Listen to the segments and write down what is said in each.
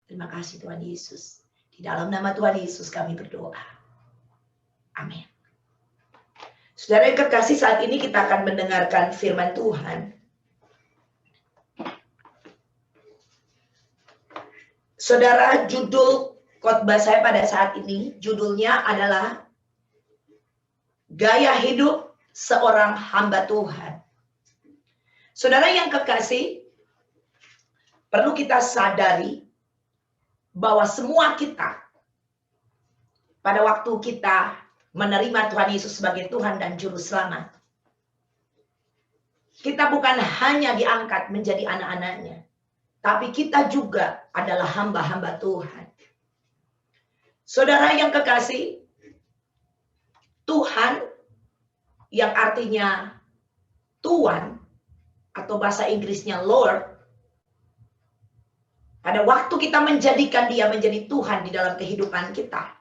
Terima kasih Tuhan Yesus. Di dalam nama Tuhan Yesus kami berdoa. Amin. Saudara yang kekasih, saat ini kita akan mendengarkan firman Tuhan. Saudara, judul khotbah saya pada saat ini, judulnya adalah Gaya Hidup Seorang Hamba Tuhan. Saudara yang kekasih, perlu kita sadari bahwa semua kita pada waktu kita menerima Tuhan Yesus sebagai Tuhan dan Juru Selamat, kita bukan hanya diangkat menjadi anak-anaknya, tapi kita juga adalah hamba-hamba Tuhan. Saudara yang kekasih, Tuhan yang artinya Tuhan atau bahasa Inggrisnya Lord, pada waktu kita menjadikan Dia menjadi Tuhan di dalam kehidupan kita,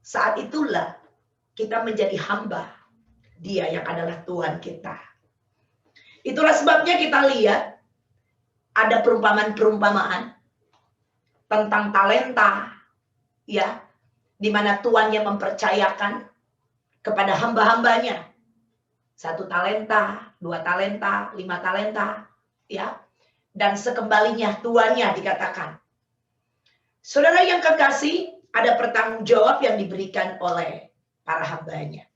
saat itulah kita menjadi hamba Dia yang adalah Tuhan kita. Itulah sebabnya kita lihat ada perumpamaan-perumpamaan tentang talenta, ya, di mana tuannya mempercayakan kepada hamba-hambanya 1 talenta, 2 talenta, 5 talenta, ya. Dan sekembalinya tuannya dikatakan. Saudara yang kekasih, ada pertanggungjawab yang diberikan oleh para hambanya.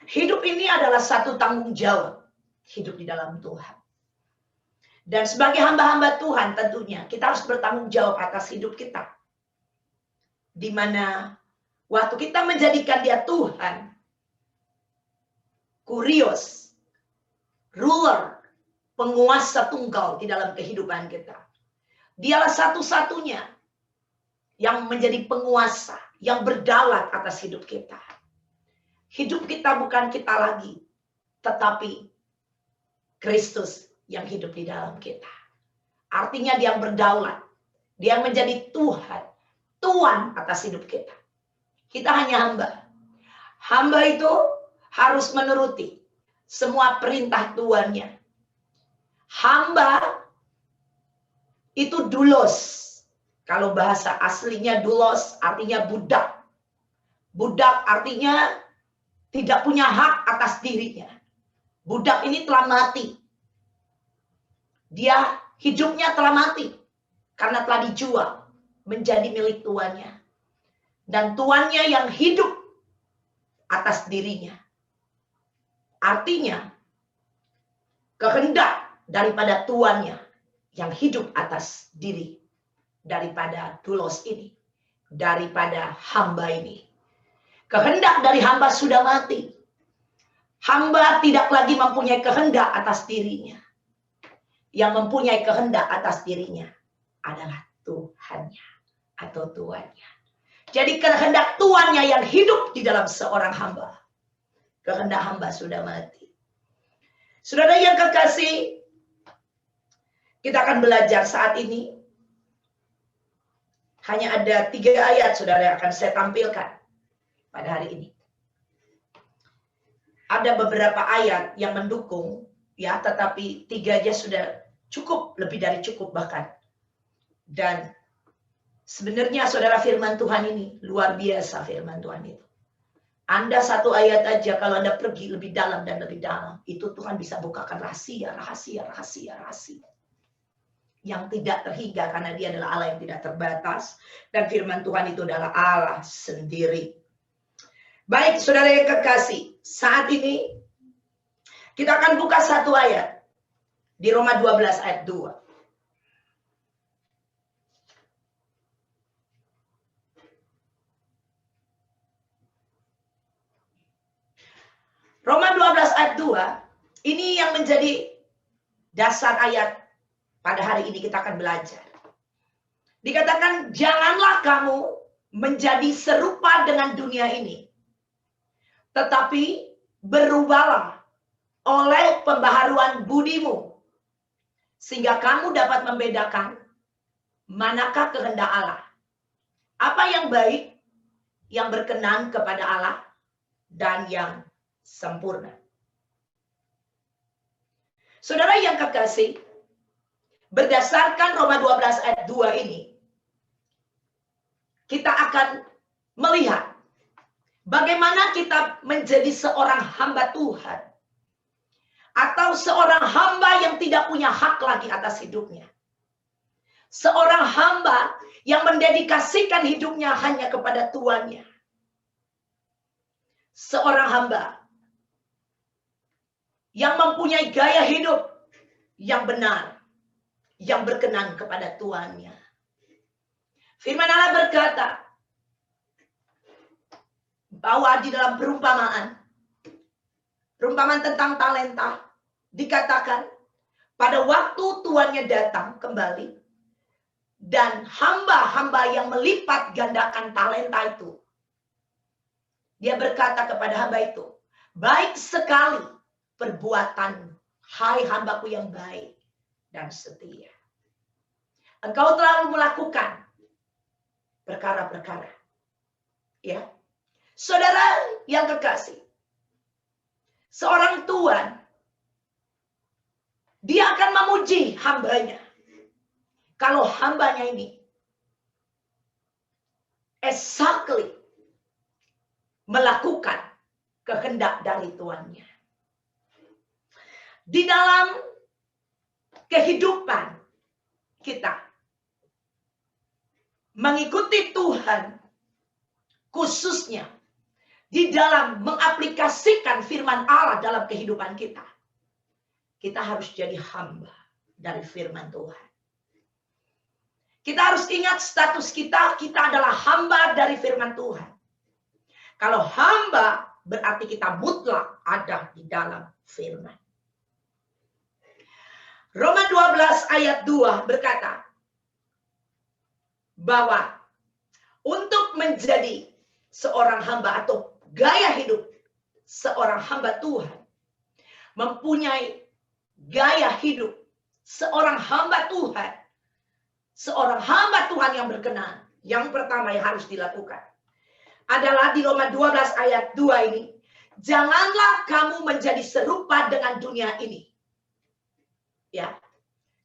Hidup ini adalah satu tanggung jawab, hidup di dalam Tuhan. Dan sebagai hamba-hamba Tuhan tentunya kita harus bertanggung jawab atas hidup kita. Di mana waktu kita menjadikan Dia Tuhan, kurios, ruler, penguasa tunggal di dalam kehidupan kita. Dialah satu-satunya yang menjadi penguasa, yang berdaulat atas hidup kita. Hidup kita bukan kita lagi, tetapi Kristus yang hidup di dalam kita. Artinya Dia berdaulat, Dia menjadi Tuhan, Tuan atas hidup kita. Kita hanya hamba. Hamba itu harus menuruti semua perintah tuannya. Hamba itu doulos. Kalau bahasa aslinya doulos artinya budak. Budak artinya tidak punya hak atas dirinya. Budak ini telah mati. Dia hidupnya telah mati karena telah dijual menjadi milik tuannya. Dan tuannya yang hidup atas dirinya. Artinya kehendak daripada tuannya yang hidup atas diri daripada doulos ini, daripada hamba ini. Kehendak dari hamba sudah mati. Hamba tidak lagi mempunyai kehendak atas dirinya. Yang mempunyai kehendak atas dirinya adalah Tuhannya atau tuannya. Jadi kehendak tuannya yang hidup di dalam seorang hamba. Kehendak hamba sudah mati. Saudara yang kekasih, kita akan belajar saat ini. Hanya ada 3 ayat, saudara, yang akan saya tampilkan pada hari ini. Ada beberapa ayat yang mendukung, ya, tetapi 3 aja sudah cukup, lebih dari cukup bahkan. Dan sebenarnya, saudara, firman Tuhan ini luar biasa, firman Tuhan itu. Anda 1 ayat aja, kalau Anda pergi lebih dalam dan lebih dalam, itu Tuhan bisa bukakan rahasia yang tidak terhingga, karena Dia adalah Allah yang tidak terbatas, dan firman Tuhan itu adalah Allah sendiri. Baik, saudara yang kekasih, saat ini kita akan buka 1 ayat di Roma 12 ayat 2. Roma 12 ayat 2, ini yang menjadi dasar ayat pada hari ini kita akan belajar. Dikatakan, janganlah kamu menjadi serupa dengan dunia ini, tetapi berubahlah oleh pembaharuan budimu, sehingga kamu dapat membedakan manakah kehendak Allah, apa yang baik, yang berkenan kepada Allah, dan yang sempurna. Saudara yang kekasih, berdasarkan Roma 12 ayat 2 ini, kita akan melihat bagaimana kita menjadi seorang hamba Tuhan. Atau seorang hamba yang tidak punya hak lagi atas hidupnya. Seorang hamba yang mendedikasikan hidupnya hanya kepada tuannya. Seorang hamba yang mempunyai gaya hidup yang benar, yang berkenan kepada tuannya. Firman Allah berkata bahwa di dalam perumpamaan tentang talenta, dikatakan pada waktu tuannya datang kembali, dan hamba-hamba yang melipat gandakan talenta itu, dia berkata kepada hamba itu, baik sekali perbuatan, hai hambaku yang baik dan setia. Engkau telah melakukan perkara-perkara. Ya, saudara yang kekasih, seorang tuan, dia akan memuji hambanya. Kalau hambanya ini exactly melakukan kehendak dari tuannya. Di dalam kehidupan kita, mengikuti Tuhan, khususnya di dalam mengaplikasikan firman Allah dalam kehidupan kita, kita harus jadi hamba dari firman Tuhan. Kita harus ingat status kita, kita adalah hamba dari firman Tuhan. Kalau hamba, berarti kita mutlak ada di dalam firman. Roma 12 ayat 2 berkata, bahwa untuk menjadi seorang hamba atau gaya hidup seorang hamba Tuhan, mempunyai gaya hidup seorang hamba Tuhan, seorang hamba Tuhan yang berkenan, yang pertama yang harus dilakukan adalah di Roma 12 ayat 2 ini, janganlah kamu menjadi serupa dengan dunia ini. Ya.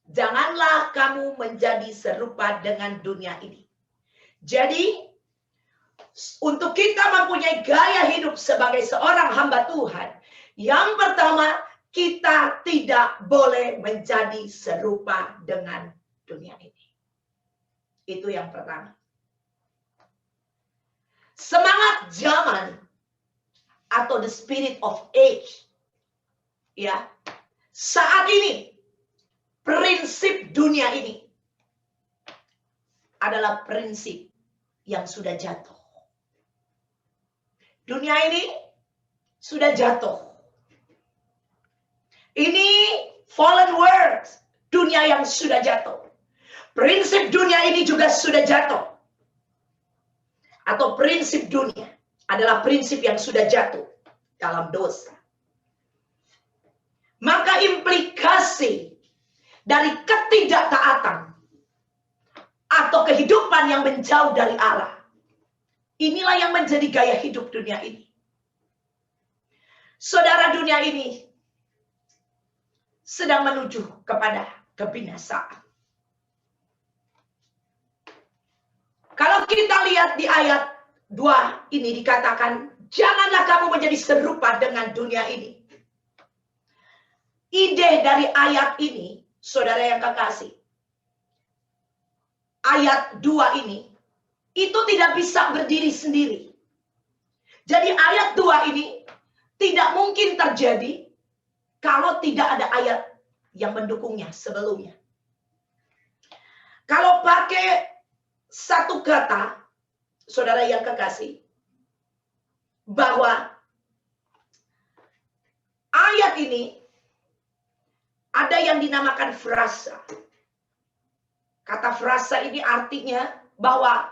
Janganlah kamu menjadi serupa dengan dunia ini. Jadi, untuk kita mempunyai gaya hidup sebagai seorang hamba Tuhan, yang pertama, kita tidak boleh menjadi serupa dengan dunia ini. Itu yang pertama. Semangat zaman atau the spirit of age, ya, saat ini prinsip dunia ini adalah prinsip yang sudah jatuh. Dunia ini sudah jatuh. Ini fallen world, dunia yang sudah jatuh. Prinsip dunia ini juga sudah jatuh. Atau prinsip dunia adalah prinsip yang sudah jatuh dalam dosa. Maka implikasi dari ketidaktaatan atau kehidupan yang menjauh dari Allah, inilah yang menjadi gaya hidup dunia ini. Saudara, dunia ini sedang menuju kepada kebinasaan. Kalau kita lihat di ayat 2 ini dikatakan, janganlah kamu menjadi serupa dengan dunia ini. Ide dari ayat ini, saudara yang kekasih, ayat 2 ini, itu tidak bisa berdiri sendiri. Jadi ayat 2 ini tidak mungkin terjadi kalau tidak ada ayat yang mendukungnya sebelumnya. Kalau pakai satu kata, saudara yang kekasih, bahwa ayat ini ada yang dinamakan frasa. Kata frasa ini artinya bahwa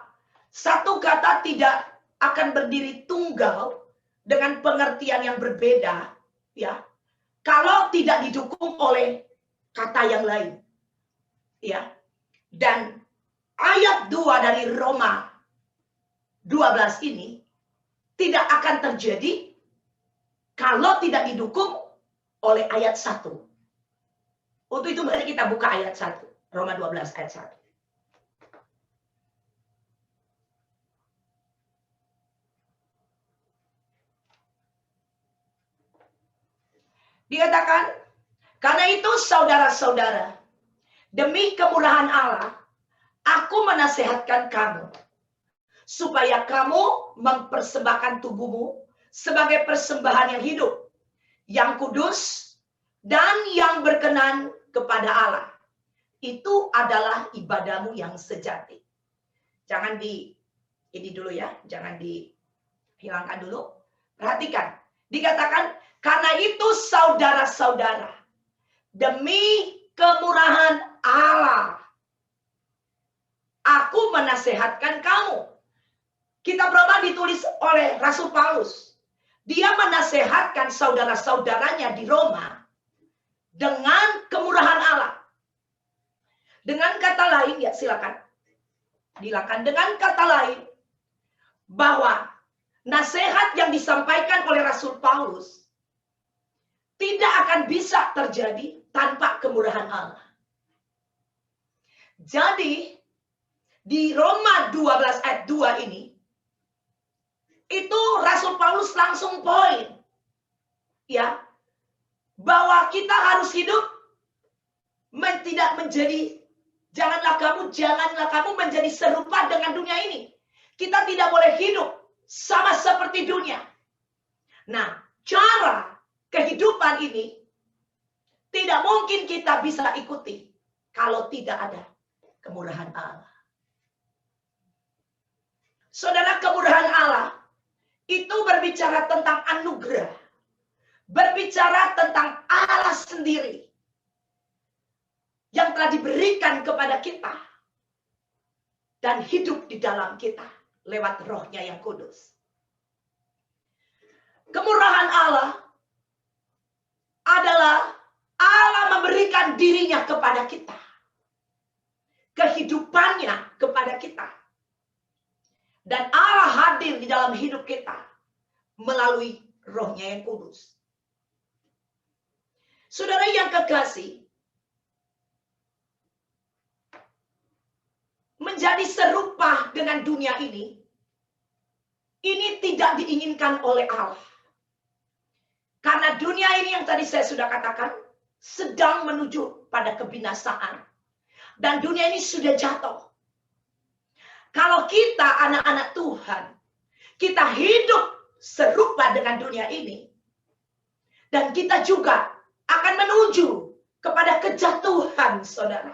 satu kata tidak akan berdiri tunggal dengan pengertian yang berbeda, ya, kalau tidak didukung oleh kata yang lain, ya. Dan ayat 2 dari Roma 12 ini tidak akan terjadi kalau tidak didukung oleh ayat 1. Untuk itu mari kita buka ayat 1. Roma 12 ayat 1. Dikatakan, karena itu saudara-saudara, demi kemurahan Allah, aku menasihatkan kamu, supaya kamu mempersembahkan tubuhmu sebagai persembahan yang hidup, yang kudus, dan yang berkenan kepada Allah. Itu adalah ibadahmu yang sejati. Jangan ini dulu ya, jangan dihilangkan dulu. Perhatikan, dikatakan, karena itu saudara-saudara, demi kemurahan Allah, aku menasehatkan kamu. Kitab Roma ditulis oleh Rasul Paulus. Dia menasehatkan saudara-saudaranya di Roma dengan kemurahan Allah. Dengan kata lain, ya silakan. Dengan kata lain, bahwa nasihat yang disampaikan oleh Rasul Paulus tidak akan bisa terjadi tanpa kemurahan Allah. Jadi, di Roma 12 ayat 2 ini, itu Rasul Paulus langsung poin, ya, bahwa kita harus hidup tidak menjadi, janganlah kamu menjadi serupa dengan dunia ini. Kita tidak boleh hidup sama seperti dunia. Nah, cara kehidupan ini tidak mungkin kita bisa ikuti kalau tidak ada kemurahan Allah. Saudara, kemurahan Allah itu berbicara tentang anugerah. Berbicara tentang Allah sendiri yang telah diberikan kepada kita dan hidup di dalam kita lewat Roh-Nya yang kudus. Kemurahan Allah adalah Allah memberikan dirinya kepada kita. Kehidupannya kepada kita. Dan Allah hadir di dalam hidup kita melalui Roh-Nya yang kudus. Saudara yang kekasih, menjadi serupa dengan dunia ini tidak diinginkan oleh Allah. Karena dunia ini yang tadi saya sudah katakan, sedang menuju pada kebinasaan. Dan dunia ini sudah jatuh. Kalau kita anak-anak Tuhan, kita hidup serupa dengan dunia ini. Dan kita juga akan menuju kepada kejatuhan, saudara.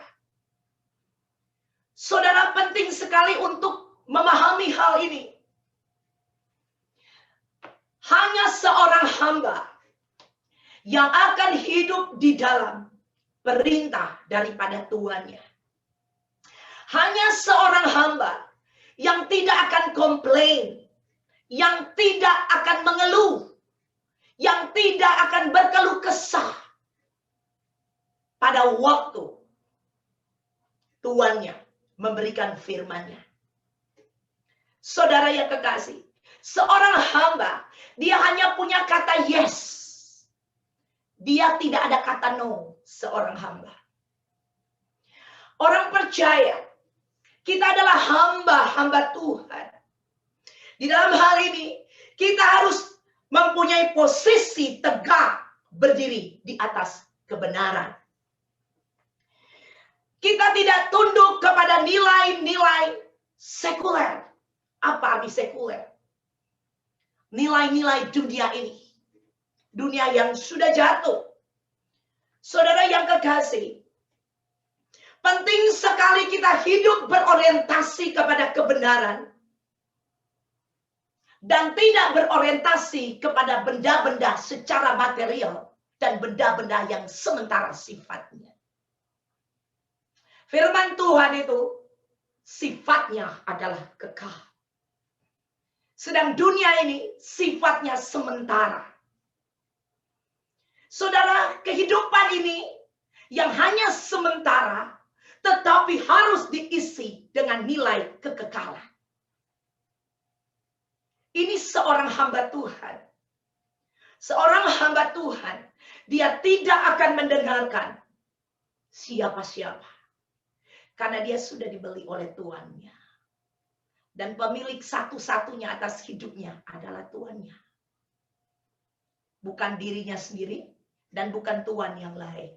Saudara, penting sekali untuk memahami hal ini. Hanya seorang hamba yang akan hidup di dalam perintah daripada tuannya. Hanya seorang hamba yang tidak akan komplain, yang tidak akan mengeluh, yang tidak akan berkeluh kesah pada waktu tuannya memberikan firman-Nya. Saudara yang kekasih, seorang hamba, dia hanya punya kata yes. Dia tidak ada kata no, seorang hamba. Orang percaya, kita adalah hamba-hamba Tuhan. Di dalam hal ini, kita harus mempunyai posisi tegak berdiri di atas kebenaran. Kita tidak tunduk kepada nilai-nilai sekuler. Apa arti sekuler? Nilai-nilai dunia ini. Dunia yang sudah jatuh. Saudara yang kekasih, penting sekali kita hidup berorientasi kepada kebenaran. Dan tidak berorientasi kepada benda-benda secara material. Dan benda-benda yang sementara sifatnya. Firman Tuhan itu sifatnya adalah kekal. Sedang dunia ini sifatnya sementara. Saudara, kehidupan ini yang hanya sementara, tetapi harus diisi dengan nilai kekekalan. Ini seorang hamba Tuhan. Seorang hamba Tuhan, dia tidak akan mendengarkan siapa-siapa. Karena dia sudah dibeli oleh tuannya. Dan pemilik satu-satunya atas hidupnya adalah tuannya. Bukan dirinya sendiri dan bukan tuan yang lain.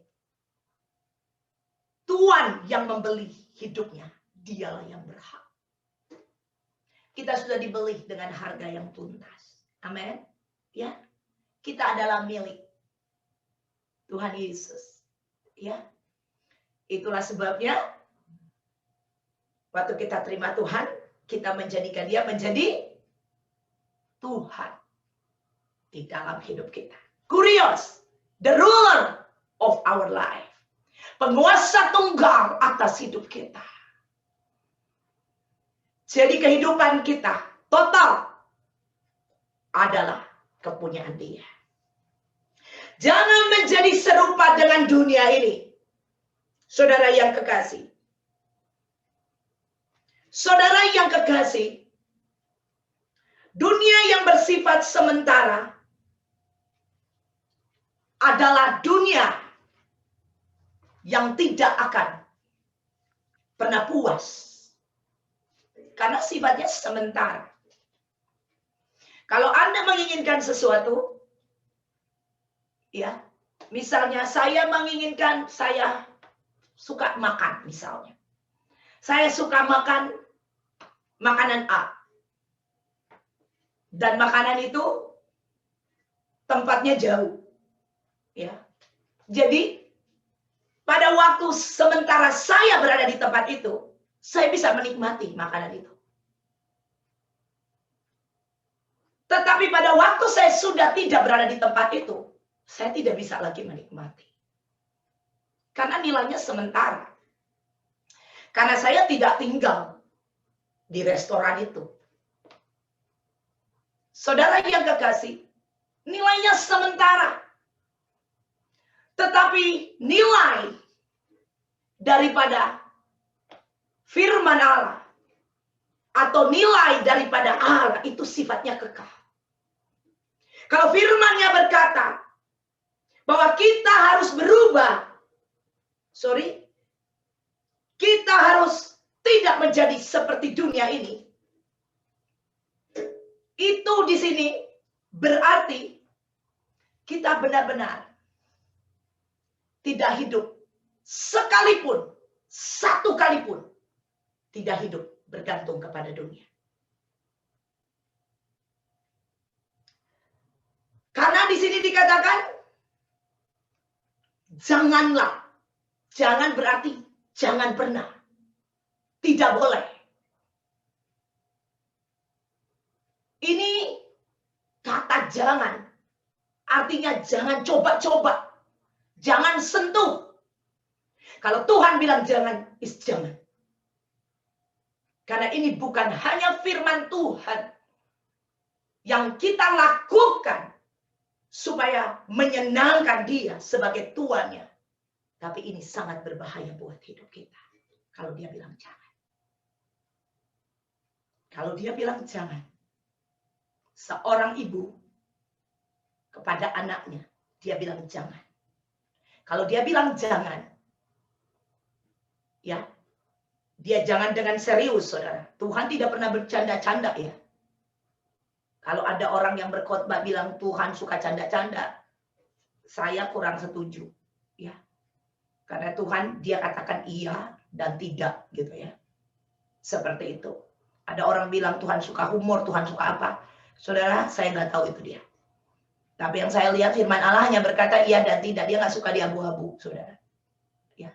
Tuan yang membeli hidupnya, dialah yang berhak. Kita sudah dibeli dengan harga yang tuntas. Amin. Ya. Kita adalah milik Tuhan Yesus. Ya. Itulah sebabnya waktu kita terima Tuhan, kita menjadikan dia menjadi Tuhan di dalam hidup kita. Kurios, the ruler of our life. Penguasa tunggal atas hidup kita. Jadi kehidupan kita total adalah kepunyaan dia. Jangan menjadi serupa dengan dunia ini. Saudara yang kekasih. Saudara yang kekasih. Dunia yang bersifat sementara adalah dunia yang tidak akan pernah puas. Karena sifatnya sementara. Kalau Anda menginginkan sesuatu, ya, misalnya saya menginginkan, saya suka makan misalnya. Saya suka makan makanan A. Dan makanan itu tempatnya jauh. Ya. Jadi pada waktu sementara saya berada di tempat itu, saya bisa menikmati makanan itu. Tetapi pada waktu saya sudah tidak berada di tempat itu, saya tidak bisa lagi menikmati. Karena nilainya sementara. Karena saya tidak tinggal di restoran itu. Saudara yang kekasih, nilainya sementara. Tetapi nilai daripada firman Allah atau nilai daripada Allah itu sifatnya kekal. Kalau firman-Nya berkata bahwa kita harus berubah, kita harus tidak menjadi seperti dunia ini. Itu di sini berarti kita benar-benar tidak hidup sekalipun, satu kali pun tidak hidup bergantung kepada dunia. Karena di sini dikatakan janganlah, jangan berarti jangan pernah, tidak boleh. Ini kata jangan, artinya jangan coba-coba. Jangan sentuh. Kalau Tuhan bilang jangan, jangan. Karena ini bukan hanya firman Tuhan yang kita lakukan supaya menyenangkan Dia sebagai Tuannya. Tapi ini sangat berbahaya buat hidup kita. Kalau Dia bilang jangan. Kalau Dia bilang jangan. Seorang ibu kepada anaknya, dia bilang jangan. Kalau dia bilang jangan, ya, dia jangan dengan serius, saudara. Tuhan tidak pernah bercanda-canda, ya. Kalau ada orang yang berkhotbah bilang Tuhan suka canda-canda, saya kurang setuju, ya. Karena Tuhan dia katakan iya dan tidak, gitu ya. Seperti itu. Ada orang bilang Tuhan suka humor, Tuhan suka apa? Saudara, saya nggak tahu itu dia. Tapi yang saya lihat firman Allah hanya berkata iya dan tidak. Dia nggak suka di abu-abu, saudara. Ya.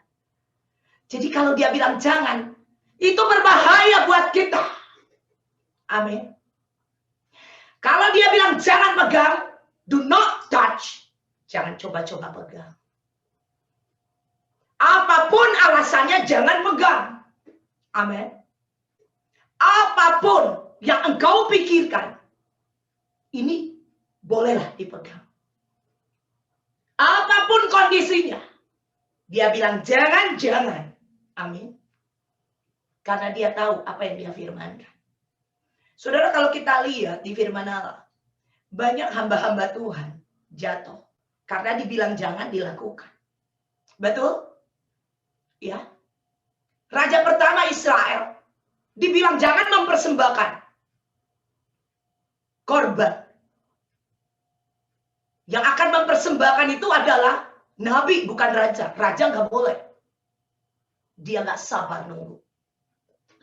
Jadi kalau dia bilang jangan, itu berbahaya buat kita. Amin. Kalau dia bilang jangan pegang, do not touch. Jangan coba-coba pegang. Apapun alasannya jangan pegang. Amin. Apapun yang engkau pikirkan, ini bolehlah dipegang. Apapun kondisinya. Dia bilang jangan. Amin. Karena dia tahu apa yang dia firmankan. Saudara, kalau kita lihat di firman Allah, banyak hamba-hamba Tuhan jatuh. Karena dibilang jangan dilakukan. Betul? Ya. Raja pertama Israel dibilang jangan mempersembahkan korban. Yang akan mempersembahkan itu adalah nabi, bukan raja. Raja nggak boleh. Dia nggak sabar nunggu.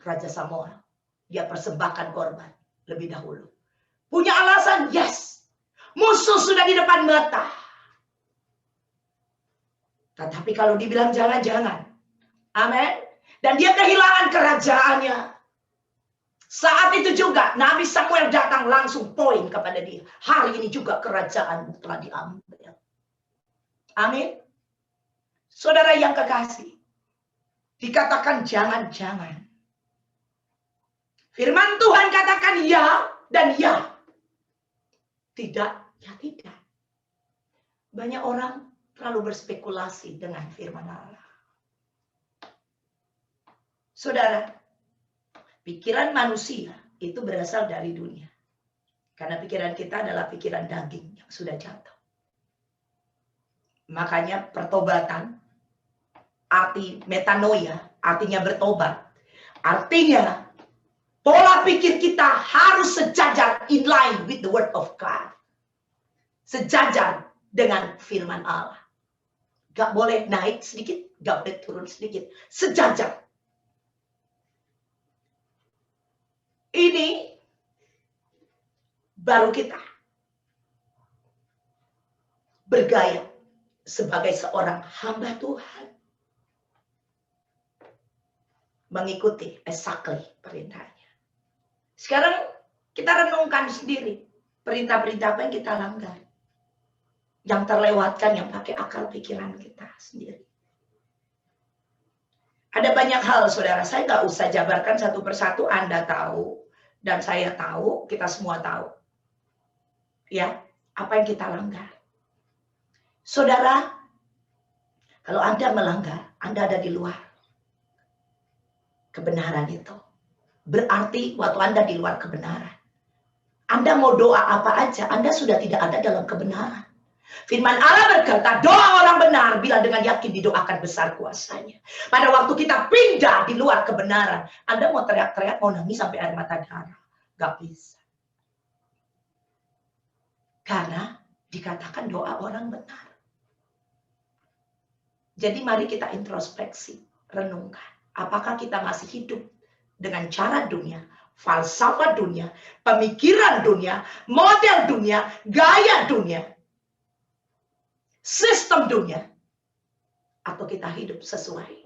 Raja Samuel, dia persembahkan korban lebih dahulu. Punya alasan, yes. Musuh sudah di depan mata. Tetapi kalau dibilang jangan-jangan. Amin. Dan dia kehilangan kerajaannya. Saat itu juga Nabi Samuel datang langsung poin kepada dia. Hari ini juga kerajaanmu telah diambil. Amin. Saudara yang kekasih. Dikatakan jangan-jangan. Firman Tuhan katakan ya dan ya. Tidak, ya tidak. Banyak orang terlalu berspekulasi dengan firman Allah. Saudara, pikiran manusia itu berasal dari dunia. Karena pikiran kita adalah pikiran daging yang sudah jatuh. Makanya pertobatan, arti metanoia, artinya bertobat. Artinya pola pikir kita harus sejajar in line with the word of God. Sejajar dengan firman Allah. Gak boleh naik sedikit, gak boleh turun sedikit. Sejajar. Ini baru kita bergaya sebagai seorang hamba Tuhan. Mengikuti exactly perintahnya. Sekarang kita renungkan sendiri. Perintah-perintah apa yang kita langgar. Yang terlewatkan yang pakai akal pikiran kita sendiri. Ada banyak hal, saudara. Saya nggak usah jabarkan satu persatu. Anda tahu. Dan saya tahu, kita semua tahu. Ya, apa yang kita langgar. Saudara, kalau Anda melanggar, Anda ada di luar kebenaran itu. Berarti waktu Anda di luar kebenaran. Anda mau doa apa aja, Anda sudah tidak ada dalam kebenaran. Firman Allah berkata, doa orang benar bila dengan yakin didoakan besar kuasanya. Pada waktu kita pindah di luar kebenaran, Anda mau teriak-teriak, mau nangis sampai air mata darah. Gak bisa. Karena dikatakan doa orang benar. Jadi mari kita introspeksi, renungkan. Apakah kita masih hidup dengan cara dunia, falsafah dunia, pemikiran dunia, model dunia, gaya dunia, sistem dunia, atau kita hidup sesuai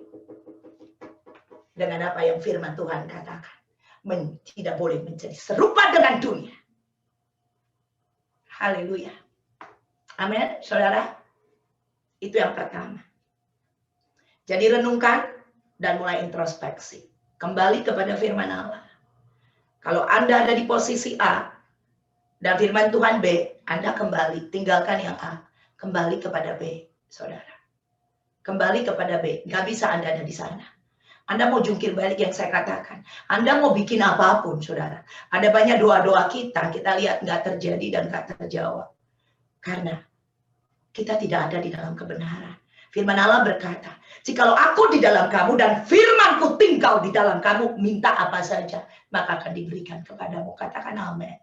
dengan apa yang firman Tuhan katakan. Tidak boleh menjadi serupa dengan dunia. Haleluya. Amin, saudara. Itu yang pertama. Jadi renungkan dan mulai introspeksi. Kembali kepada firman Allah. Kalau Anda ada di posisi A dan firman Tuhan B, Anda kembali, tinggalkan yang A. Kembali kepada B, saudara. Kembali kepada B. Gak bisa Anda ada di sana. Anda mau jungkir balik yang saya katakan. Anda mau bikin apapun, saudara. Ada banyak doa-doa kita lihat nggak terjadi dan nggak terjawab. Karena kita tidak ada di dalam kebenaran. Firman Allah berkata, jikalau aku di dalam kamu dan firmanku tinggal di dalam kamu, minta apa saja, maka akan diberikan kepadamu. Katakan amin.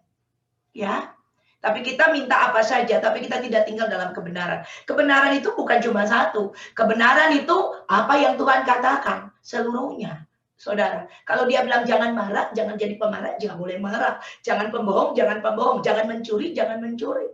Ya. Tapi kita minta apa saja, tapi kita tidak tinggal dalam kebenaran. Kebenaran itu bukan cuma satu. Kebenaran itu apa yang Tuhan katakan, seluruhnya. Saudara, kalau dia bilang jangan marah, jangan jadi pemarah, jangan boleh marah. Jangan pembohong, jangan pembohong. Jangan mencuri, jangan mencuri.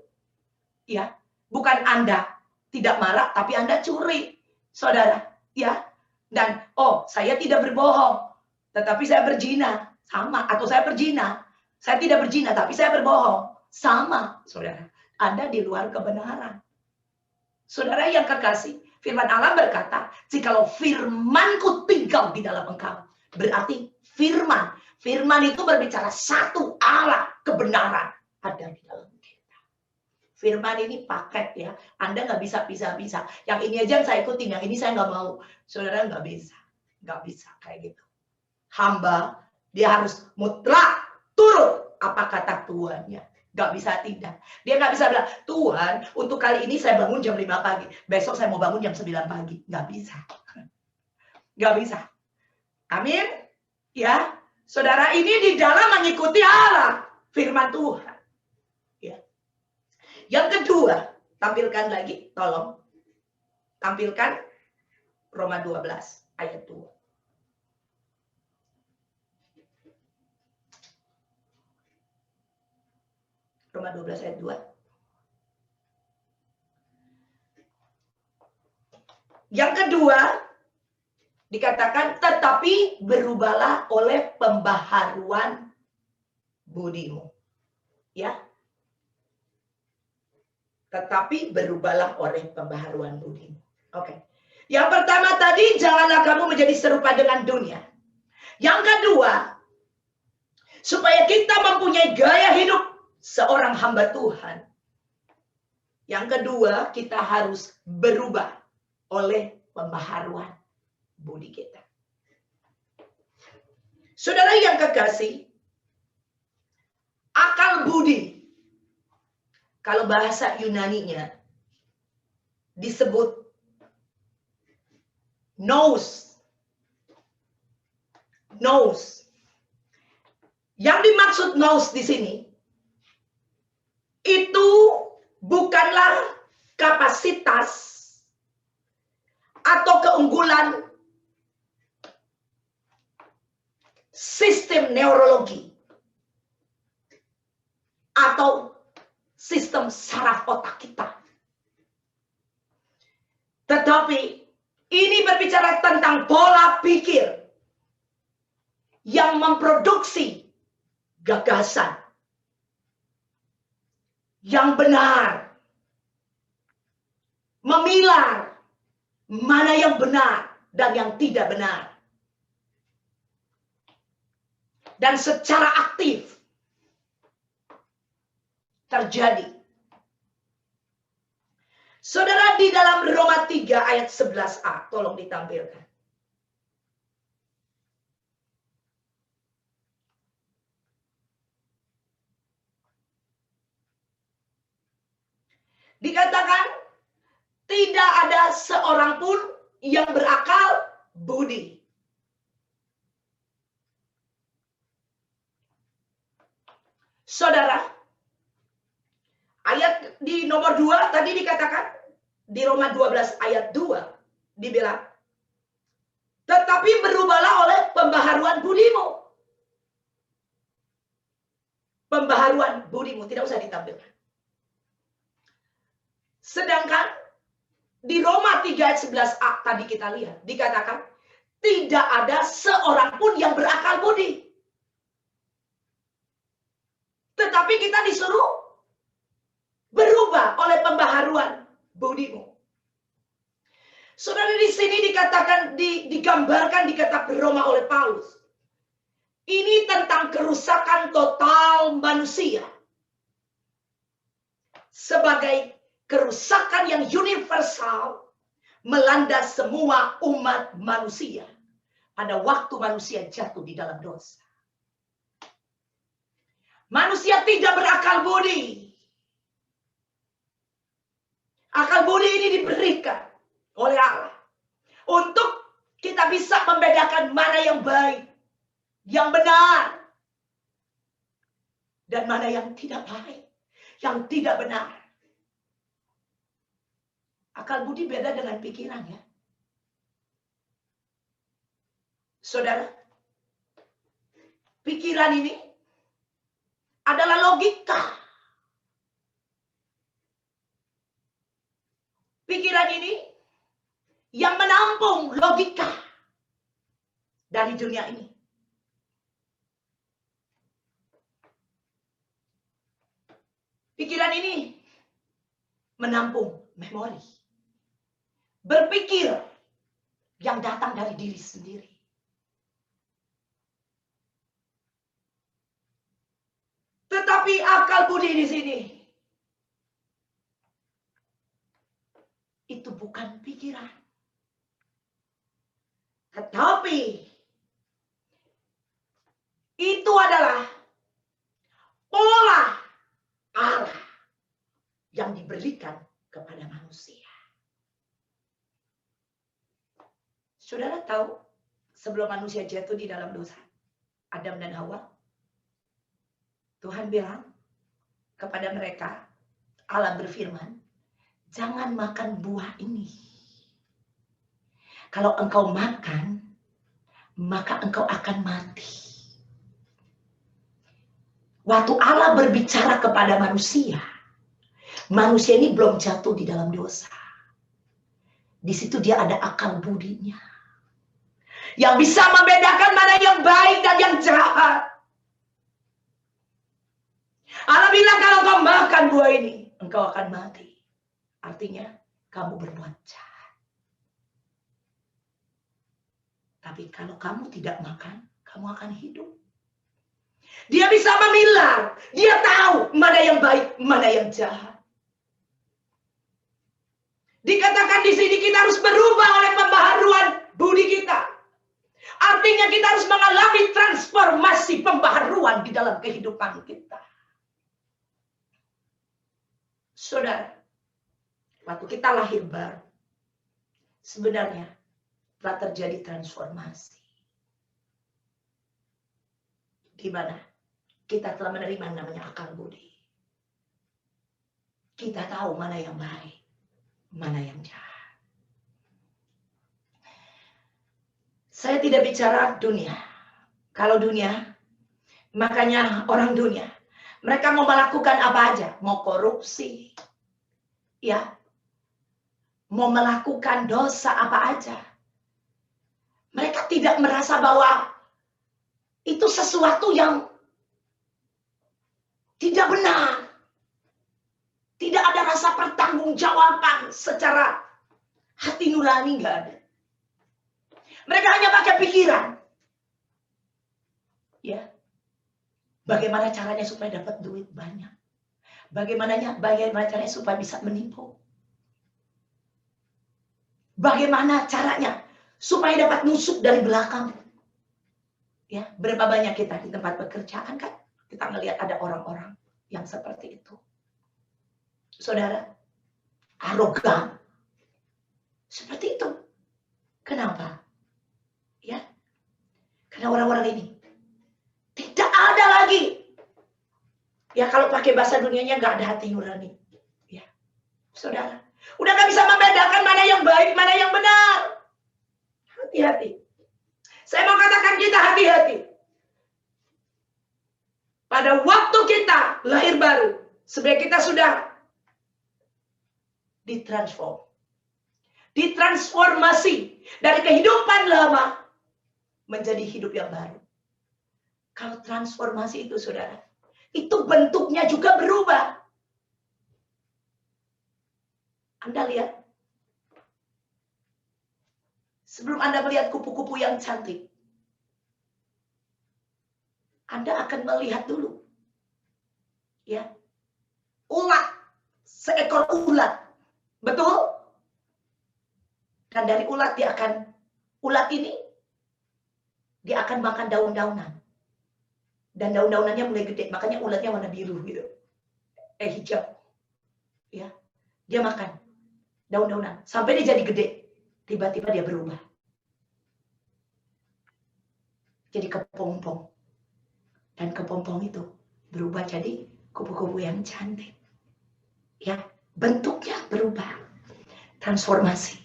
Ya, bukan Anda tidak marah, tapi Anda curi. Saudara, ya. Dan, oh, saya tidak berbohong, tetapi saya berzina. Sama, atau saya berzina. Saya tidak berzina, tapi saya berbohong. Sama, saudara. Anda di luar kebenaran. Saudara yang kekasih, firman Allah berkata, jikalau firmanku tinggal di dalam engkau. Berarti firman. Firman itu berbicara satu Allah kebenaran ada di dalam kita. Firman ini paket ya. Anda nggak bisa pisah-pisah. Yang ini aja saya ikutin, yang ini saya nggak mau. Saudara nggak bisa. Nggak bisa kayak gitu. Hamba, dia harus mutlak turut apa kata Tuhannya. Gak bisa tidak. Dia gak bisa bilang, Tuhan untuk kali ini saya bangun jam 5 pagi. Besok saya mau bangun jam 9 pagi. Gak bisa. Gak bisa. Amin. Ya, saudara, ini di dalam mengikuti Allah, firman Tuhan. Ya. Yang kedua, tampilkan lagi, tolong. Tampilkan Roma 12 ayat 2. Roma 12 ayat 2. Yang kedua, dikatakan tetapi berubahlah oleh pembaharuan budimu. Ya. Tetapi berubahlah oleh pembaharuan budimu. Oke. Yang pertama tadi, janganlah kamu menjadi serupa dengan dunia. Yang kedua, supaya kita mempunyai gaya hidup seorang hamba Tuhan. Yang kedua, kita harus berubah oleh pembaharuan budi kita. Saudara yang kekasih, akal budi, kalau bahasa Yunaninya disebut nous. Nous. Yang dimaksud nous di sini itu bukanlah kapasitas atau keunggulan sistem neurologi atau sistem saraf otak kita. Tetapi ini berbicara tentang pola pikir yang memproduksi gagasan yang benar, memilah mana yang benar dan yang tidak benar. Dan secara aktif terjadi. Saudara, di dalam Roma 3 ayat 11a, tolong ditampilkan. Dikatakan, tidak ada seorang pun yang berakal budi. Saudara, ayat di nomor 2 tadi dikatakan, di Roma 12 ayat 2, dibilang, tetapi berubahlah oleh pembaharuan budimu. Pembaharuan budimu, tidak usah ditampilkan. Sedangkan di Roma 3 ayat 11a tadi kita lihat, dikatakan tidak ada seorang pun yang berakal budi. Tetapi kita disuruh berubah oleh pembaharuan budimu. Saudara, di sini dikatakan, digambarkan di kitab Roma oleh Paulus. Ini tentang kerusakan total manusia. Sebagai kerusakan yang universal melanda semua umat manusia pada waktu manusia jatuh di dalam dosa. Manusia tidak berakal budi. Akal budi ini diberikan oleh Allah untuk kita bisa membedakan mana yang baik, yang benar, dan mana yang tidak baik, yang tidak benar. Akal budi beda dengan pikiran, ya. Saudara, pikiran ini adalah logika. Pikiran ini yang menampung logika dari dunia ini. Pikiran ini menampung memori. Berpikir yang datang dari diri sendiri. Tetapi akal budi di sini itu bukan pikiran. Tetapi itu adalah pola Allah yang diberikan kepada manusia. Saudara tahu, sebelum manusia jatuh di dalam dosa, Adam dan Hawa, Tuhan bilang kepada mereka, Allah berfirman, jangan makan buah ini. Kalau engkau makan, maka engkau akan mati. Waktu Allah berbicara kepada manusia ini belum jatuh di dalam dosa. Di situ dia ada akal budinya, yang bisa membedakan mana yang baik dan yang jahat. Allah bilang kalau kau makan buah ini, engkau akan mati. Artinya kamu berbuat jahat. Tapi kalau kamu tidak makan, kamu akan hidup. Dia bisa memilah. Dia tahu mana yang baik, mana yang jahat. Dikatakan di sini kita harus berubah oleh pembaharuan budi kita. Artinya kita harus mengalami transformasi pembaharuan di dalam kehidupan kita. Saudara, waktu kita lahir baru, sebenarnya telah terjadi transformasi. Di mana kita telah menerima namanya akal budi. Kita tahu mana yang baik, mana yang jahat. Saya tidak bicara dunia. Kalau dunia, makanya orang dunia, mereka mau melakukan apa aja, mau korupsi, ya, mau melakukan dosa apa aja. Mereka tidak merasa bahwa itu sesuatu yang tidak benar. Tidak ada rasa pertanggungjawaban secara hati nurani, nggak ada. Mereka hanya pakai pikiran. Ya. Bagaimana caranya supaya dapat duit banyak? Bagaimana caranya supaya bisa menipu? Bagaimana caranya supaya dapat nusuk dari belakang? Ya, berapa banyak kita di tempat pekerjaan kan? Kita melihat ada orang-orang yang seperti itu. Saudara, arogan. Seperti itu. Kenapa? Ya. Karena orang-orang ini tidak ada lagi. Ya, kalau pakai bahasa dunianya nggak ada hati nurani. Ya. Saudara, udah nggak bisa membedakan mana yang baik, mana yang benar. Hati-hati. Saya mau katakan kita hati-hati. Pada waktu kita lahir baru, sebenarnya kita sudah ditransformasi dari kehidupan lama menjadi hidup yang baru. Kalau transformasi itu, saudara, itu bentuknya juga berubah. Anda lihat, sebelum Anda melihat kupu-kupu yang cantik, Anda akan melihat dulu, ya, ulat, seekor ulat, betul? Dan dari ulat ini dia akan makan daun-daunan. Dan daun-daunannya mulai gede, makanya ulatnya warna biru gitu. Hijau. Ya. Dia makan daun-daunan sampai dia jadi gede. Tiba-tiba dia berubah. Jadi kepompong. Dan kepompong itu berubah jadi kupu-kupu yang cantik. Ya, bentuknya berubah. Transformasi.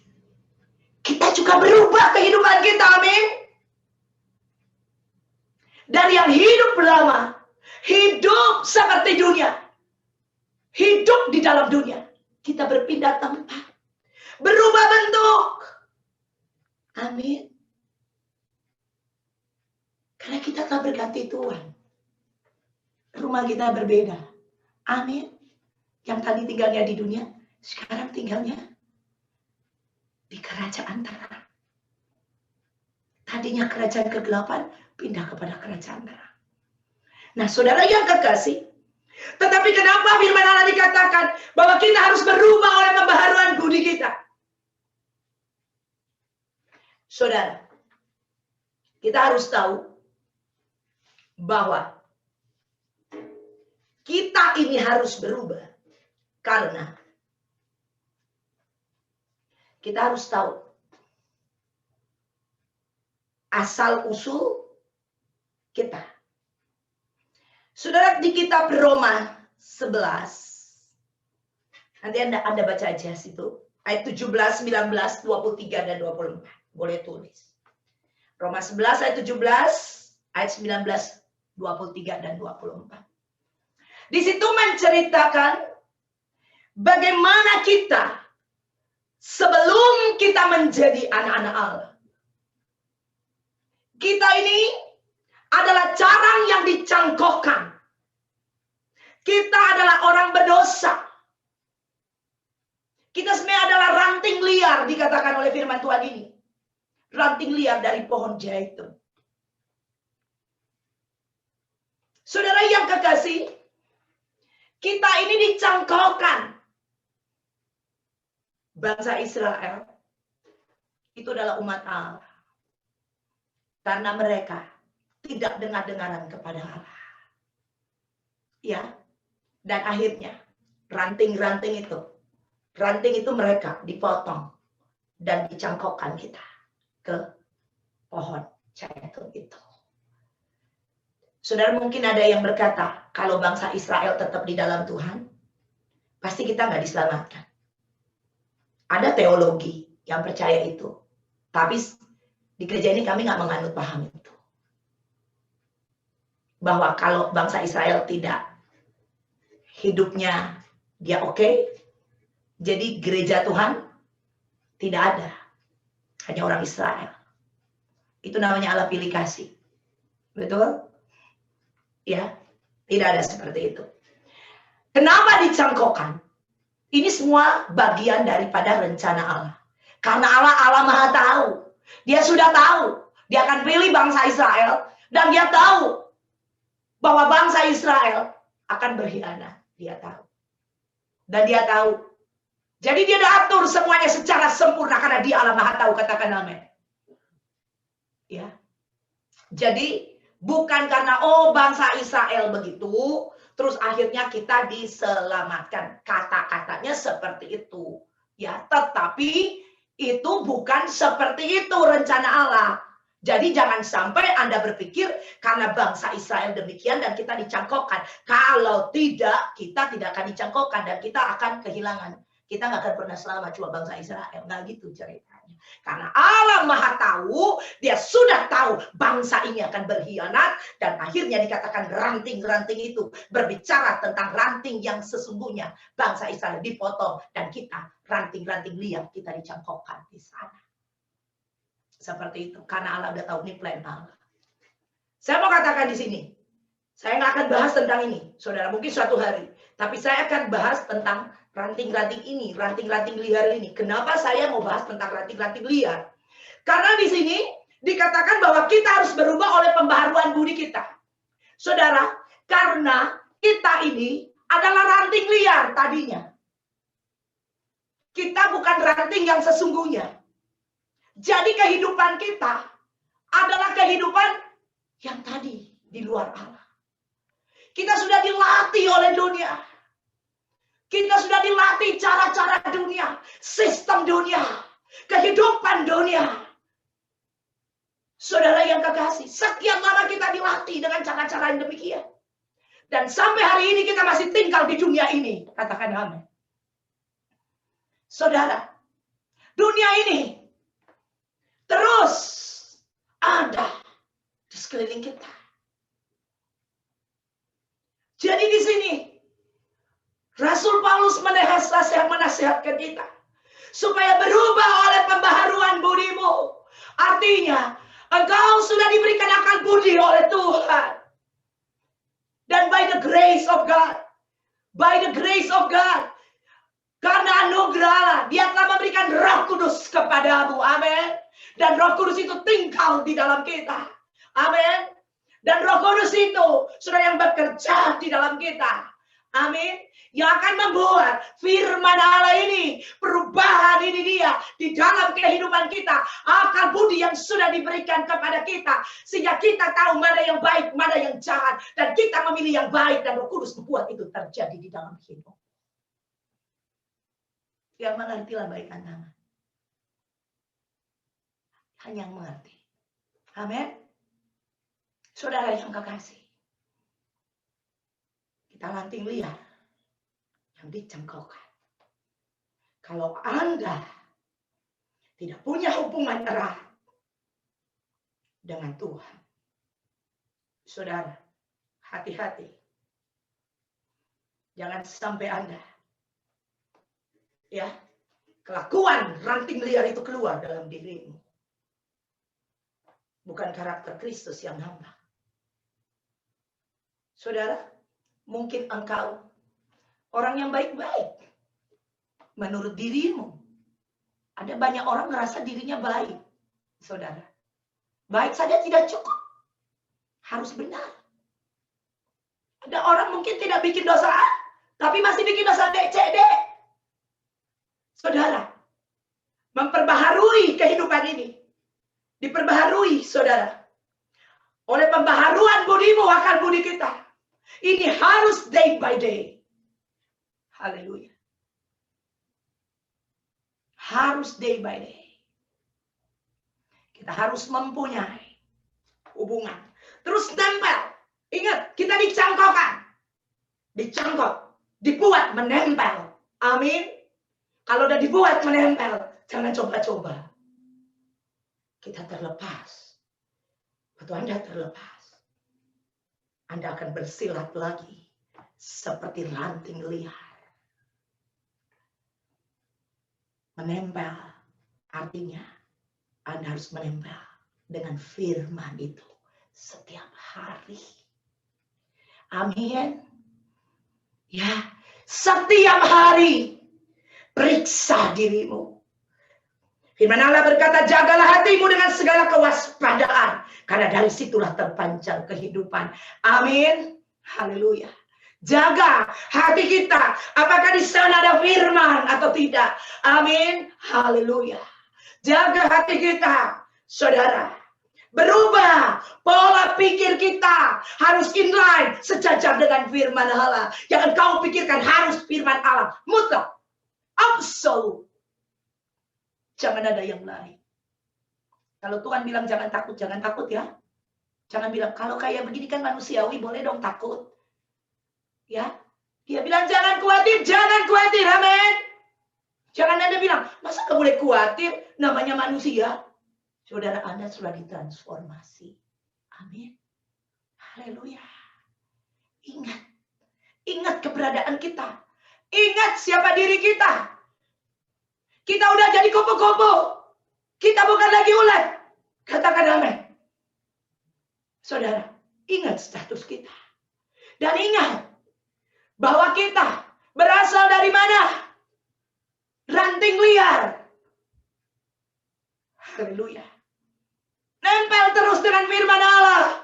Kita juga berubah kehidupan kita, amin. Dari yang hidup lama, hidup seperti dunia, hidup di dalam dunia, kita berpindah tempat, berubah bentuk, amin. Karena kita telah berganti Tuhan, rumah kita berbeda, amin. Yang tadi tinggalnya di dunia, sekarang tinggalnya di kerajaan terang. Tadinya kerajaan kegelapan, pindah kepada kerajaan terang. Nah, saudara yang kekasih, tetapi kenapa firman Allah dikatakan bahwa kita harus berubah oleh pembaharuan budi kita? Saudara, kita harus tahu bahwa kita ini harus berubah karena kita harus tahu asal-usul kita. Saudara, di kitab Roma 11, nanti Anda baca aja situ, ayat 17, 19, 23, dan 24. Boleh tulis. Roma 11 ayat 17, ayat 19, 23, dan 24. Di situ menceritakan bagaimana kita sebelum kita menjadi anak-anak Allah. Kita ini adalah carang yang dicangkokkan. Kita adalah orang berdosa. Kita sebenarnya adalah ranting liar, dikatakan oleh firman Tuhan ini. Ranting liar dari pohon zaitun. Saudara yang kekasih, kita ini dicangkokkan. Bangsa Israel itu adalah umat Allah. Karena mereka tidak dengar-dengaran kepada Allah. Ya. Dan akhirnya ranting itu mereka dipotong dan dicangkokkan kita ke pohon zaitun itu. Saudara, mungkin ada yang berkata, kalau bangsa Israel tetap di dalam Tuhan, pasti kita nggak diselamatkan. Ada teologi yang percaya itu. Tapi di gereja ini kami nggak menganut paham itu. Bahwa kalau bangsa Israel tidak, hidupnya dia oke, jadi gereja Tuhan tidak ada. Hanya orang Israel. Itu namanya Allah pilih kasih. Betul? Ya, tidak ada seperti itu. Kenapa dicangkokkan? Ini semua bagian daripada rencana Allah. Karena Allah Maha tahu. Dia sudah tahu. Dia akan pilih bangsa Israel. Dan dia tahu bahwa bangsa Israel akan berkhianat. Dia tahu. Dan dia tahu. Jadi dia dah atur semuanya secara sempurna. Karena dia Allah Maha tahu. Katakan amin. Ya. Jadi bukan karena bangsa Israel begitu. Terus akhirnya kita diselamatkan. Kata-katanya seperti itu. Ya, tetapi itu bukan seperti itu rencana Allah. Jadi jangan sampai Anda berpikir karena bangsa Israel demikian dan kita dicangkokkan. Kalau tidak, kita tidak akan dicangkokkan dan kita akan kehilangan. Kita nggak akan pernah selamat cuma bangsa Israel. Nggak gitu ceritanya. Karena Allah Maha tahu, dia sudah tahu bangsa ini akan berkhianat. Dan akhirnya dikatakan ranting-ranting itu berbicara tentang ranting yang sesungguhnya. Bangsa Israel dipotong dan kita ranting-ranting liar kita dicangkokkan di sana. Seperti itu. Karena Allah udah tahu ini plan Allah. Saya mau katakan di sini. Saya nggak akan bahas tentang ini. Saudara, mungkin suatu hari. Tapi saya akan bahas tentang ranting-ranting ini, ranting-ranting liar ini. Kenapa saya mau bahas tentang ranting-ranting liar? Karena di sini dikatakan bahwa kita harus berubah oleh pembaharuan budi kita. Saudara, karena kita ini adalah ranting liar tadinya. Kita bukan ranting yang sesungguhnya. Jadi kehidupan kita adalah kehidupan yang tadi di luar Allah. Kita sudah dilatih oleh dunia. Kita sudah dilatih cara-cara dunia, sistem dunia, kehidupan dunia. Saudara yang kekasih, sekian lama kita dilatih dengan cara-cara yang demikian. Dan sampai hari ini kita masih tinggal di dunia ini. Katakan amin. Saudara, dunia ini terus ada di sekeliling kita. Jadi di sini Rasul Paulus menasihatkan kita supaya berubah oleh pembaharuan budimu. Artinya, engkau sudah diberikan akal budi oleh Tuhan. Dan by the grace of God, karena anugerah Allah, Dia telah memberikan Roh Kudus kepadamu. Amin. Dan Roh Kudus itu tinggal di dalam kita. Amin. Dan Roh Kudus itu sudah yang bekerja di dalam kita. Amin. Yang akan membuat firman Allah ini, perubahan ini dia di dalam kehidupan kita. Akal budi yang sudah diberikan kepada kita. Sehingga kita tahu mana yang baik, mana yang jahat. Dan kita memilih yang baik dan Roh Kudus membuat itu terjadi di dalam hidup. Yang mengertilah baik Anda. Hanya yang mengerti. Amin. Saudara yang kekasih, kita ranting liar yang dicengkokkan. Kalau Anda tidak punya hubungan erat dengan Tuhan, saudara, hati-hati. Jangan sampai Anda, ya, kelakuan ranting liar itu keluar dalam dirimu. Bukan karakter Kristus yang nampak. Saudara, mungkin engkau orang yang baik-baik menurut dirimu. Ada banyak orang merasa dirinya baik, saudara. Baik saja tidak cukup, harus benar. Ada orang mungkin tidak bikin dosa A, tapi masih bikin dosa D, C, D. Saudara, memperbaharui kehidupan ini. Diperbaharui, saudara. Oleh pembaharuan budimu akan budi kita. Ini harus day by day. Haleluya. Harus day by day. Kita harus mempunyai hubungan. Terus nempel. Ingat, kita dicangkokkan. Dicangkok. Dibuat menempel. Amin. Kalau udah dibuat menempel, jangan coba-coba. Kita terlepas. Waktu Anda terlepas, Anda akan bersilat lagi seperti ranting liar. Menempel artinya Anda harus menempel dengan firman itu setiap hari. Amin. Ya, setiap hari periksa dirimu. Firman Allah berkata, jagalah hatimu dengan segala kewaspadaan, karena dari situlah terpancar kehidupan. Amin. Haleluya. Jaga hati kita. Apakah di sana ada firman atau tidak? Amin. Haleluya. Jaga hati kita, saudara. Berubah pola pikir kita harus inline sejajar dengan firman Allah. Jangan kau pikirkan harus firman Allah mutlak, absolut. Jangan ada yang lain. Kalau Tuhan bilang jangan takut ya. Jangan bilang kalau kayak begini kan manusiawi, boleh dong takut. Ya, dia bilang jangan khawatir, amin. Jangan Anda bilang, masa nggak boleh khawatir, namanya manusia. Saudara Anda sudah ditransformasi. Amin. Haleluya. Ingat keberadaan kita. Ingat siapa diri kita. Kita udah jadi kupu-kupu. Kita bukan lagi ulat. Katakan amin. Saudara, ingat status kita. Dan ingat bahwa kita berasal dari mana? Ranting liar. Haleluya. Nempel terus dengan firman Allah.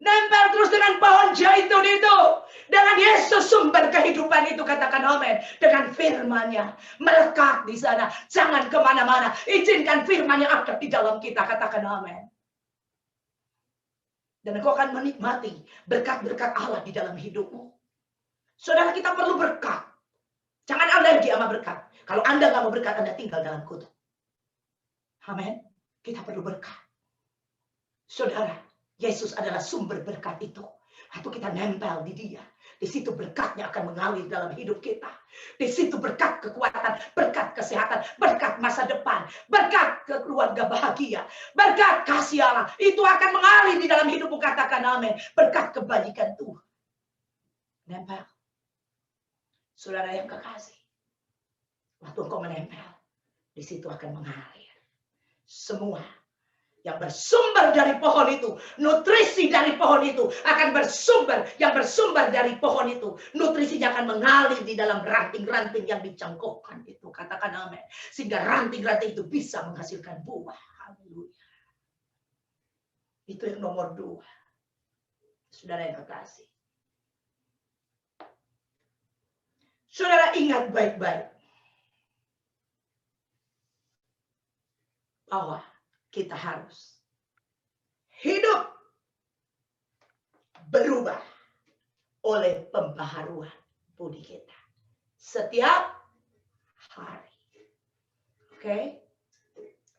Nempel terus dengan pohon zaitun itu. Dengan Yesus sumber kehidupan itu. Katakan amin. Dengan firman-Nya. Melekat di sana. Jangan kemana-mana. Izinkan firman yang ada di dalam kita. Katakan amin. Dan engkau akan menikmati berkat-berkat Allah di dalam hidupmu. Saudara, kita perlu berkat. Jangan alergi sama berkat. Kalau Anda nggak mau berkat, Anda tinggal dalam kutub. Amin. Kita perlu berkat. Saudara, Yesus adalah sumber berkat itu. Waktu kita nempel di Dia, di situ berkatnya akan mengalir dalam hidup kita. Di situ berkat kekuatan, berkat kesehatan, berkat masa depan, berkat keluarga bahagia, berkat kasih Allah. Itu akan mengalir di dalam hidupmu. Katakan amin. Berkat kebajikan Tuhan. Nempel. Saudara yang kekasih, waktu engkau menempel, di situ akan mengalir. Semua yang bersumber dari pohon itu, nutrisi dari pohon itu akan bersumber, yang bersumber dari pohon itu, nutrisinya akan mengalir di dalam ranting-ranting yang dicangkokkan itu. Katakan amin. Sehingga ranting-ranting itu bisa menghasilkan buah. Haleluya. Itu yang nomor 2. Saudara yang kekasih. Saudara ingat baik-baik bahwa kita harus hidup berubah oleh pembaharuan budi kita setiap hari. Oke?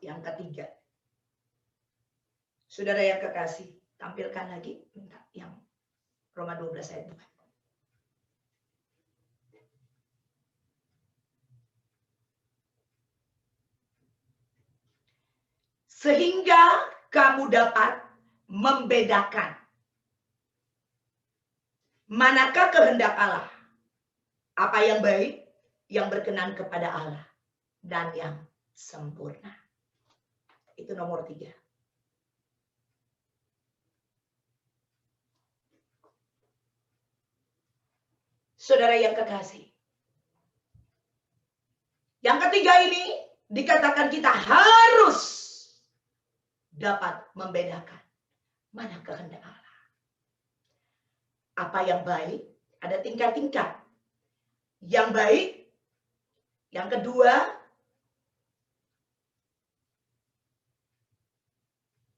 Yang ketiga, Saudara yang kekasih, tampilkan lagi minta yang Roma 12 ayat 2. Sehingga kamu dapat membedakan manakah kehendak Allah, apa yang baik, yang berkenan kepada Allah, dan yang sempurna. Itu nomor 3. Saudara yang kekasih, yang ketiga ini dikatakan kita harus dapat membedakan mana kehendak Allah. Apa yang baik, ada tingkat-tingkat. Yang baik, yang kedua,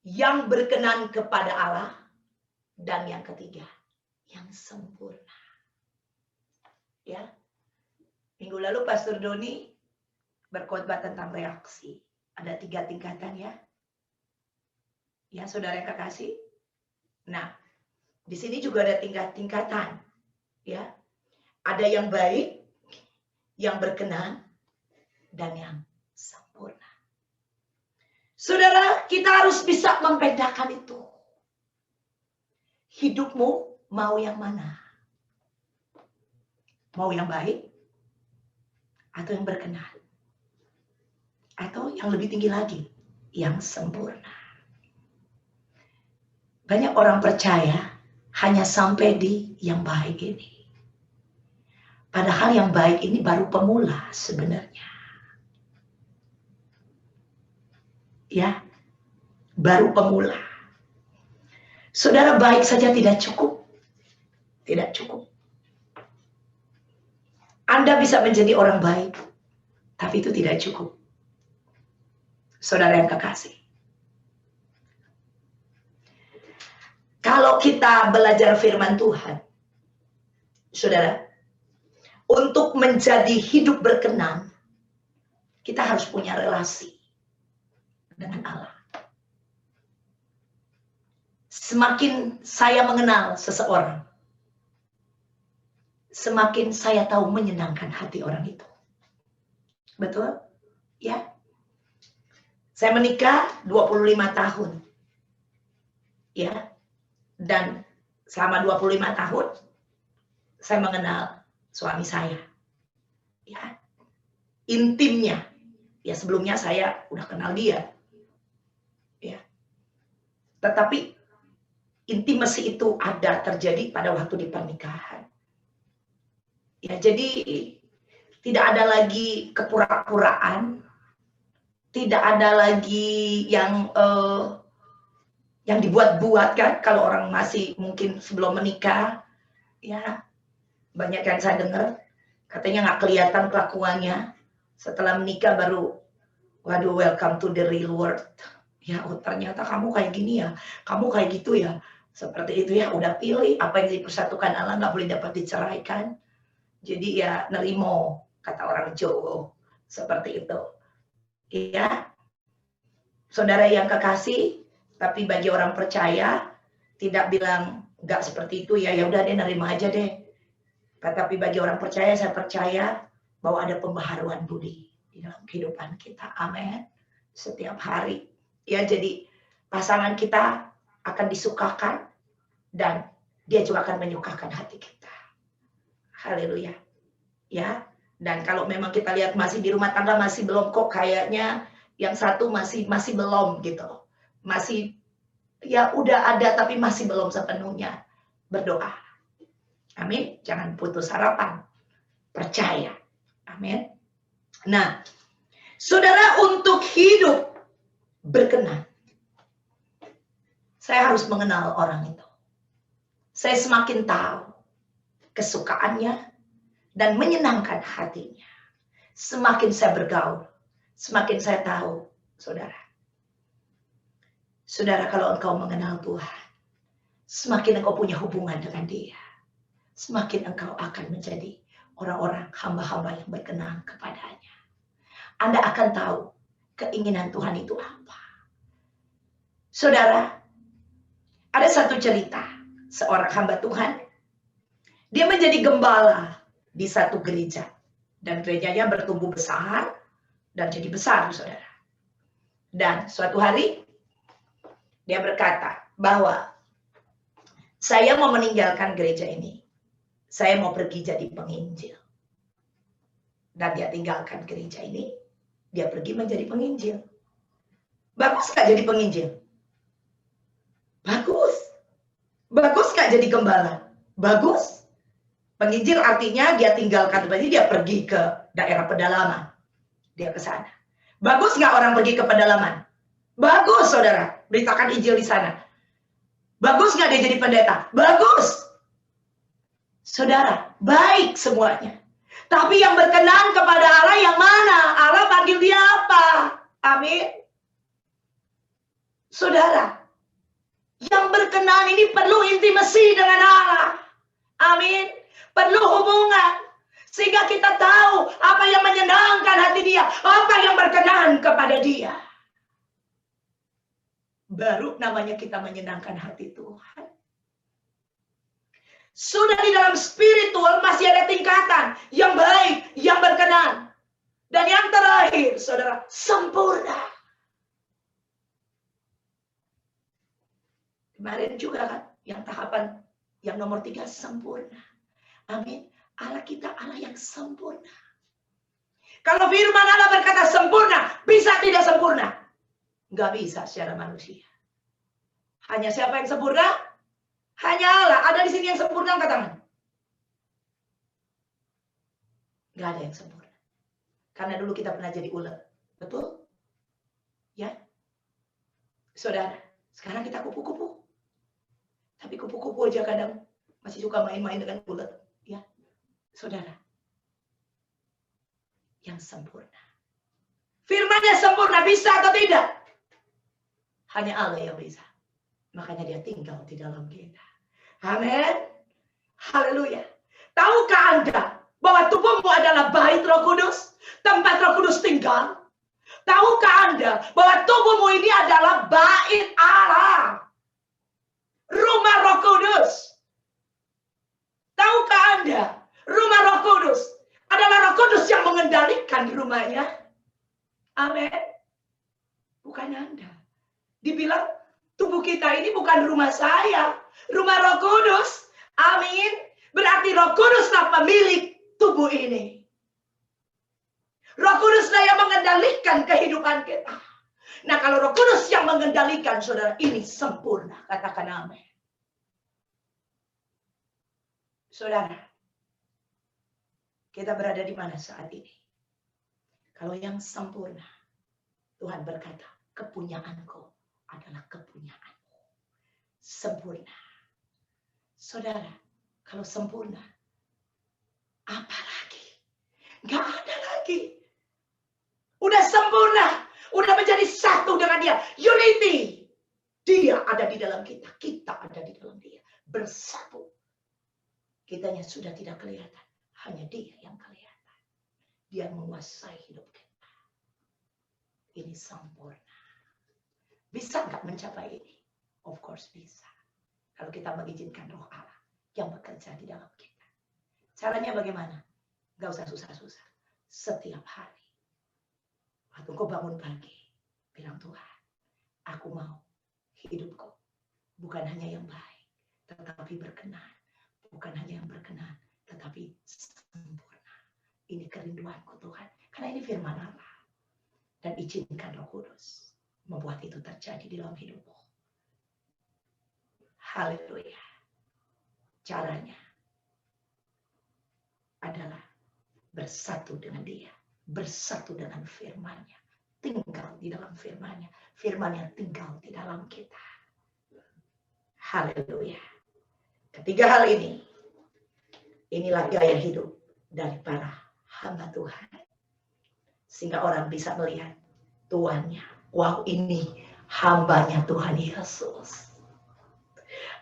yang berkenan kepada Allah, dan yang ketiga, yang sempurna. Ya, minggu lalu Pastor Doni berkhotbah tentang reaksi. Ada 3 tingkatan ya. Ya, saudara yang kekasih. Nah, di sini juga ada tingkatan. Ya, ada yang baik, yang berkenan, dan yang sempurna. Saudara, kita harus bisa membedakan itu. Hidupmu mau yang mana? Mau yang baik? Atau yang berkenan? Atau yang lebih tinggi lagi, yang sempurna? Banyak orang percaya hanya sampai di yang baik ini. Padahal yang baik ini baru pemula sebenarnya. Ya, baru pemula. Saudara, baik saja tidak cukup. Tidak cukup. Anda bisa menjadi orang baik, tapi itu tidak cukup. Saudara yang kekasih. Kalau kita belajar firman Tuhan, saudara, untuk menjadi hidup berkenan, kita harus punya relasi dengan Allah. Semakin saya mengenal seseorang, semakin saya tahu menyenangkan hati orang itu. Betul? Ya. Saya menikah 25 tahun. Ya. Dan selama 25 tahun saya mengenal suami saya. Ya. Intimnya. Ya, sebelumnya saya udah kenal dia. Ya. Tetapi intimasi itu ada terjadi pada waktu di pernikahan. Ya, jadi tidak ada lagi kepura-puraan, tidak ada lagi yang dibuat-buat kan, kalau orang masih mungkin sebelum menikah, ya banyak yang saya dengar katanya nggak kelihatan kelakuannya, setelah menikah baru, waduh, welcome to the real world. Ya, oh ternyata kamu kayak gini ya, kamu kayak gitu ya, seperti itu ya, udah pilih apa yang dipersatukan Allah nggak boleh dapat diceraikan. Jadi ya nerimo, kata orang Jawa, seperti itu. Ya, saudara yang kekasih, tapi bagi orang percaya tidak bilang nggak seperti itu ya, ya udah deh nerima aja deh. Tetapi bagi orang percaya, saya percaya bahwa ada pembaharuan budi di dalam kehidupan kita. Amin. Setiap hari. Ya, jadi pasangan kita akan disukakan dan dia juga akan menyukakan hati kita. Haleluya. Ya, dan kalau memang kita lihat masih di rumah tangga masih belum, kok kayaknya yang satu masih belum gitu. Masih ya udah ada tapi masih belum sepenuhnya. Berdoa. Amin. Jangan putus harapan. Percaya. Amin. Nah, saudara, untuk hidup berkenan, saya harus mengenal orang itu. Saya semakin tahu kesukaannya dan menyenangkan hatinya. Semakin saya bergaul, semakin saya tahu, saudara. Saudara, kalau engkau mengenal Tuhan, semakin engkau punya hubungan dengan Dia, semakin engkau akan menjadi orang-orang hamba-hamba yang berkenan kepadanya. Anda akan tahu keinginan Tuhan itu apa. Saudara, Ada satu cerita, seorang hamba Tuhan, dia menjadi gembala di satu gereja. Dan gerejanya bertumbuh besar, dan jadi besar, saudara. Dan suatu hari, dia berkata bahwa saya mau meninggalkan gereja ini. Saya mau pergi jadi penginjil. Dan dia tinggalkan gereja ini, dia pergi menjadi penginjil. Bagus gak jadi penginjil? Bagus. Bagus gak jadi gembala? Bagus. Penginjil artinya dia tinggalkan tempat ini, dia pergi ke daerah pedalaman. Dia ke sana. Bagus gak orang pergi ke pedalaman? Bagus, saudara. Beritakan Injil di sana. Bagus gak dia jadi pendeta? Bagus. Saudara, baik semuanya. Tapi yang berkenan kepada Allah yang mana? Allah panggil dia apa? Amin. Saudara, yang berkenan ini perlu intimasi dengan Allah. Amin. Perlu hubungan. Sehingga kita tahu apa yang menyenangkan hati dia. Apa yang berkenan kepada dia. Baru namanya kita menyenangkan hati Tuhan. Sudah di dalam spiritual masih ada tingkatan yang baik, yang berkenan. Dan yang terakhir, saudara, sempurna. Kemarin juga kan, yang tahapan yang nomor 3, sempurna. Amin. Allah kita Allah yang sempurna. Kalau firman Allah berkata sempurna, bisa tidak sempurna? Nggak bisa secara manusia. Hanya siapa yang sempurna? Hanya Allah. Ada di sini yang sempurna, angkat tangan. Nggak ada yang sempurna. Karena dulu kita pernah jadi ulet. Betul? Ya? Saudara, sekarang kita kupu-kupu. Tapi kupu-kupu aja kadang masih suka main-main dengan ulet. Ya? Saudara. Yang sempurna. Firman-Nya sempurna, bisa atau tidak? Hanya Allah yang bisa. Makanya dia tinggal di dalam kita. Amin. Haleluya. Tahukah Anda bahwa tubuhmu adalah bait Roh Kudus? Tempat Roh Kudus tinggal. Tahukah Anda bahwa tubuhmu ini adalah bait Allah? Rumah Roh Kudus. Tahukah Anda rumah Roh Kudus adalah Roh Kudus yang mengendalikan rumahnya? Amin. Bukan Anda. Dibilang tubuh kita ini bukan rumah saya, rumah Roh Kudus. Amin. Berarti Roh Kuduslah pemilik tubuh ini. Roh Kuduslah yang mengendalikan kehidupan kita. Nah, kalau Roh Kudus yang mengendalikan, saudara, ini sempurna. Katakan amin. Saudara, kita berada di mana saat ini? Kalau yang sempurna, Tuhan berkata, kepunyaanku adalah kepunyaanmu. Sempurna. Saudara, kalau sempurna, apa lagi? Gak ada lagi. Udah sempurna. Udah menjadi satu dengan dia. Unity. Dia ada di dalam kita. Kita ada di dalam dia. Bersatu. Kitanya sudah tidak kelihatan. Hanya dia yang kelihatan. Dia menguasai hidup kita. Ini sempurna. Bisa nggak mencapai ini? Of course bisa. Kalau kita mengizinkan Roh Allah yang bekerja di dalam kita. Caranya bagaimana? Nggak usah susah-susah. Setiap hari. Waktu kau bangun pagi. Bilang, Tuhan, aku mau hidupku. Bukan hanya yang baik. Tetapi berkenan. Bukan hanya yang berkenan. Tetapi sempurna. Ini kerinduanku Tuhan. Karena ini firman Allah. Dan izinkan Roh Kudus membuat itu terjadi di dalam hidupmu. Haleluya. Caranya adalah bersatu dengan dia. Bersatu dengan firman-Nya. Tinggal di dalam firman-Nya. Firman-Nya tinggal di dalam kita. Haleluya. Ketiga hal ini. Inilah gaya hidup dari para hamba Tuhan. Sehingga orang bisa melihat tuannya. Wow, ini hambanya Tuhan Yesus.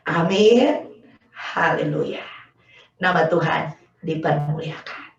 Amin. Haleluya. Nama Tuhan dipermuliakan.